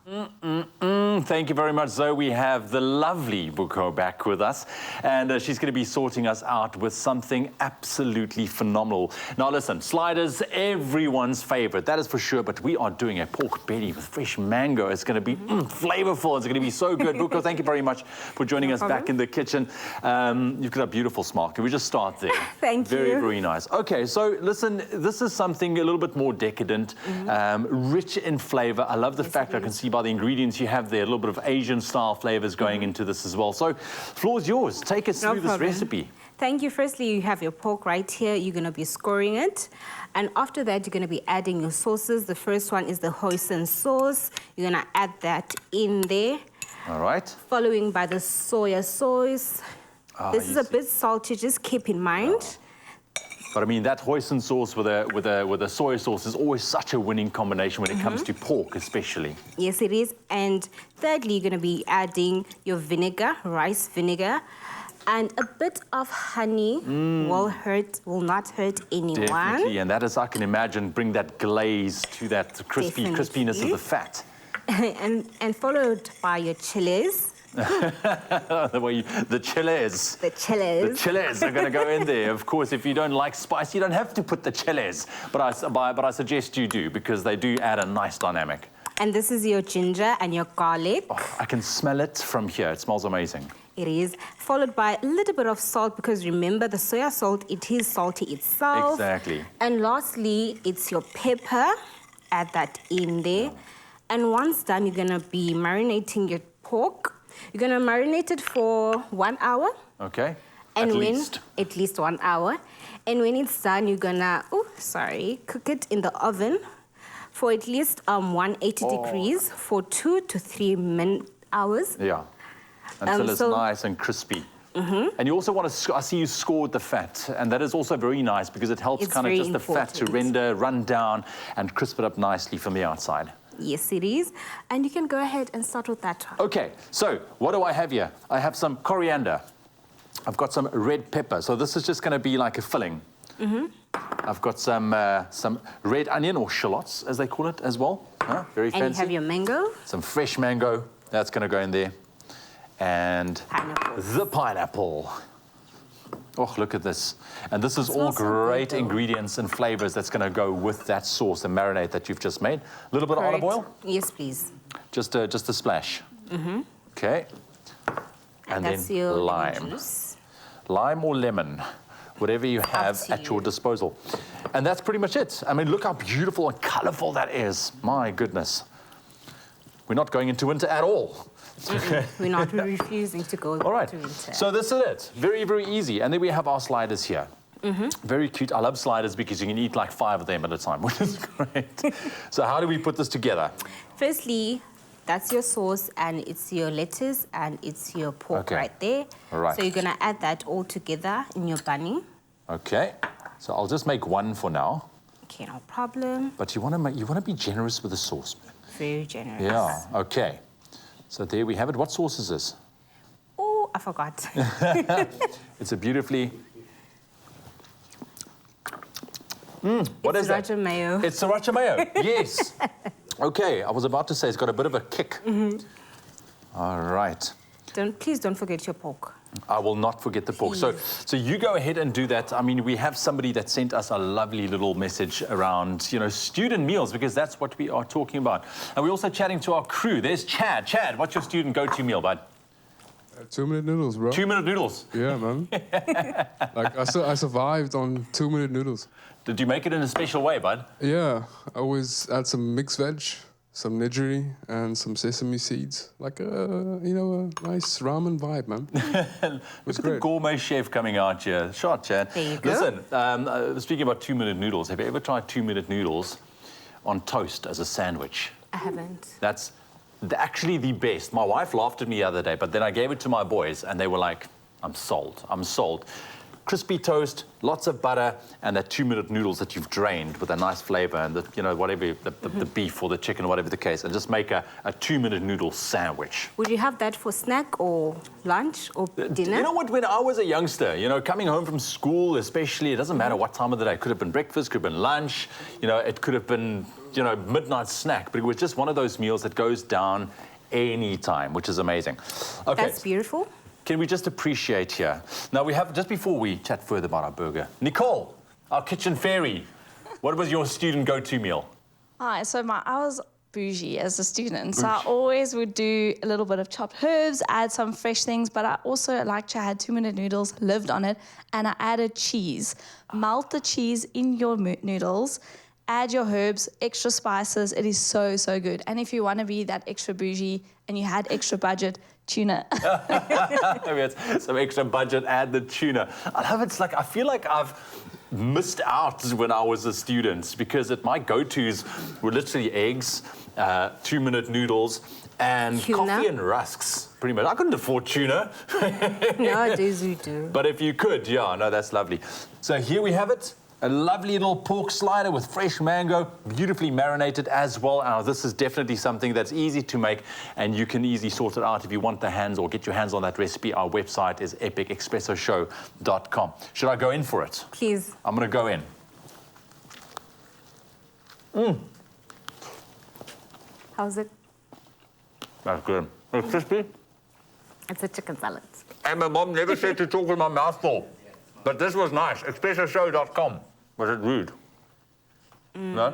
Thank you very much, Zoe. We have the lovely Buko back with us, and she's going to be sorting us out with something absolutely phenomenal. Now, listen, sliders, everyone's favorite, that is for sure, but we are doing a pork belly with fresh mango. It's going to be flavorful. It's going to be so good. Buko, thank you very much for joining us back in the kitchen. You've got a beautiful smile. Can we just start there? Thank you. Very, very nice. Okay, so listen, this is something a little bit more decadent, rich in flavor. I love the fact I can see by the ingredients you have there, a little bit of Asian-style flavors going into this as well. So, floor's yours. Take us through this recipe. Thank you. Firstly, you have your pork right here. You're going to be scoring it. And after that, you're going to be adding your sauces. The first one is the hoisin sauce. You're going to add that in there. All right. Following by the soya sauce. This is a bit salty, just keep in mind. But I mean, that hoisin sauce with a soy sauce is always such a winning combination when it comes to pork, especially. Yes, it is. And thirdly, you're going to be adding your vinegar, rice vinegar, and a bit of honey will not hurt anyone. Definitely, and that is, I can imagine, bring that glaze to that crispiness of the fat. and followed by your chilies. The chilies. The chilies. The chilies are going to go in there. Of course, if you don't like spice, you don't have to put the chilies. But I suggest you do, because they do add a nice dynamic. And this is your ginger and your garlic. Oh, I can smell it from here. It smells amazing. It is. Followed by a little bit of salt, because remember, the soya salt, it is salty itself. Exactly. And lastly, it's your pepper. Add that in there. And once done, you're going to be marinating your pork. You're going to marinate it for 1 hour. Okay. And at least 1 hour. And when it's done, you're going to, cook it in the oven for at least 180 degrees for 2 to 3 hours. Yeah. Until it's nice and crispy. And you also want to, I see you scored the fat, and that is also very nice because it helps kind of just the fat to run down and crisp it up nicely from the outside. Yes, it is. And you can go ahead and start with that one. Okay, so what do I have here? I have some coriander. I've got some red pepper. So this is just going to be like a filling. I've got some red onion, or shallots, as they call it, as well. Very fancy. And you have your mango. Some fresh mango. That's going to go in there. And the pineapple. Oh, look at this. And this is all great ingredients and flavors that's going to go with that sauce, the marinade that you've just made. A little bit of olive oil? Yes, please. Just a splash. Okay. And then lime. Lime or lemon, whatever you have at your disposal. And that's pretty much it. I mean, look how beautiful and colorful that is. My goodness. We're not going into winter at all. We're not refusing to go all right. to winter. So this is it. Very, very easy. And then we have our sliders here. Very cute. I love sliders because you can eat like 5 of them at a time, which is great. So how do we put this together? Firstly, that's your sauce, and it's your lettuce, and it's your pork right there. All right. So you're going to add that all together in your bunny. Okay. So I'll just make one for now. Okay, no problem. But you want to be generous with the sauce. Very generous. Yeah. Okay. So there we have it. What sauce is this? Oh, I forgot. It's a beautifully... what is that? Sriracha mayo. It's sriracha mayo, yes. Okay, I was about to say it's got a bit of a kick. All right. Please don't forget your pork. I will not forget the pork. So you go ahead and do that. I mean, we have somebody that sent us a lovely little message around, student meals, because that's what we are talking about. And we're also chatting to our crew. There's Chad. Chad, what's your student go-to meal, bud? 2-minute noodles, bro. 2-minute noodles? Yeah, man. Like, I survived on 2-minute noodles. Did you make it in a special way, bud? Yeah, I always add some mixed veg, some nigiri, and some sesame seeds. Like a nice ramen vibe, man. Look at the gourmet chef coming out here. Shot, Chad. There you go. Listen, speaking about 2-minute noodles, have you ever tried 2-minute noodles on toast as a sandwich? I haven't. That's actually the best. My wife laughed at me the other day, but then I gave it to my boys, and they were like, I'm sold. I'm sold. crispy toast, lots of butter, and that 2-minute noodles that you've drained with a nice flavor and the, you know, whatever, the beef or the chicken or whatever the case, and just make a 2-minute noodle sandwich. Would you have that for snack or lunch or dinner? You know what, when I was a youngster, you know, coming home from school especially, it doesn't matter what time of the day. It could have been breakfast, could have been lunch, you know, it could have been, you know, midnight snack, but it was just one of those meals that goes down any time, which is amazing. Okay. That's beautiful. Can we just appreciate here? Now we have, just before we chat further about our burger, Nicole, our kitchen fairy, what was your student go-to meal? Hi, so I was bougie as a student, so I always would do a little bit of chopped herbs, add some fresh things, but I also liked to add 2-minute noodles, lived on it, and I added cheese. Melt the cheese in your noodles, add your herbs, extra spices. It is so, so good. And if you want to be that extra bougie and you had extra budget, tuna. Maybe it's some extra budget, add the tuna. I love it. It's like, I feel like I've missed out when I was a student because my go-tos were literally eggs, 2-minute noodles, and Tuna? coffee and rusks, pretty much. I couldn't afford tuna. Nowadays we do. But if you could, yeah, no, that's lovely. So here we have it. A lovely little pork slider with fresh mango, beautifully marinated as well. Now, this is definitely something that's easy to make, and you can easily sort it out if you want the hands or get your hands on that recipe. Our website is epicexpressoshow.com. Should I go in for it? Please. I'm going to go in. How's it? That's good. It's crispy. It's a chicken salad. And my mom never said to talk with my mouth full. But this was nice. Expressoshow.com. Was it rude? No?